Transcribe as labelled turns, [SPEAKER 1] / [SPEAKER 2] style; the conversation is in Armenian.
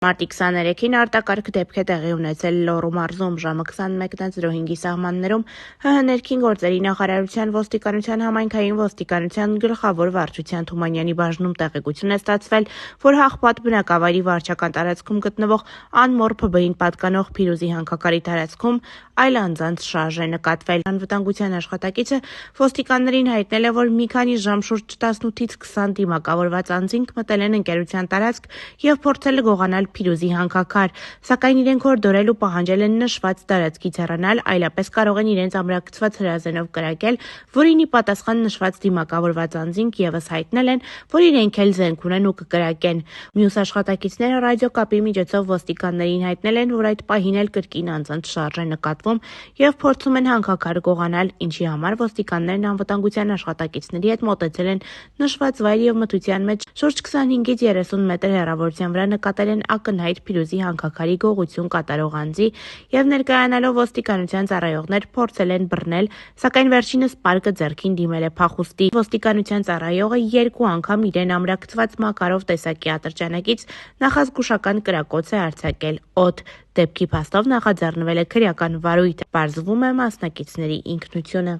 [SPEAKER 1] Մարտի 23-ին արտակարգ դեպք է տեղի ունեցել Լոռու մարզում ժամը 21:05-ի սահմաններում ՀՀ ներքին գործերի նախարարության ոստիկանության համայնքային ոստիկանության գլխավոր վարչության Թումանյանի բաժնում տեղեկություն է ստացվել, որ Հաղպատ բնակավայրի վարչական տարածքում գտնվող անմոռ ՓԲ-ին պատկանող փիրուզի հանքաքարի տարածքում այլ անձանց շարժ է նկատվել։ Անվտանգության աշխատակիցը ոստիկաններին հայտնել է, որ մի քանի ժամ շուրջ 18-ից 20 դիմակավորված անձինք մտել են ընկերության տարածք եւ փորձել գողանալ փիրուզի հանքաքար, սակայն իրենք հորդորել ու պահանջել են նշված տարածքից հեռանալ, այլապես կարող են իրենց ամրակցված հրազենով կրակել, որին ի պատասխան նշված դիմակավորված անձինք եւս հայտնել են, որ իրենք էլ զենք ունեն ու կկրակեն։ Մյուս աշխատակիցները ռադիոկապի միջոցով ոստիկաններին հայտնել են, որ այդ պահին էլ կրկին անձանց շարժ է նկատվում եւ փորձում են հանքաքար գողանալ, ինչի համար ոստիկաններն անվտանգության աշխատակիցների հետ մոտեցել են նշված վայր եւ մթության մեջ շուրջ 25-ից 30 մետր հեռավորության վրա նկատել են ակնհայտ փիրուզի հանքաքարի գողություն կատարող անձի եւ ներկայանալով ոստիկանության ծառայողներ փորձել են բռնել, սակայն վերջինս պարկը ձեռքին դիմել է փախուստի։ Ոստիկանության ծառայողը 2 անգամ իրեն ամրակցված մակարով տեսակի ատրճանակից նախազգուշական կրակոց է արձակել օդ։ Դեպքի փաստով նախաձեռնվել է քրեական վարույթ, պարզվում է մասնակիցների ինքնությունը։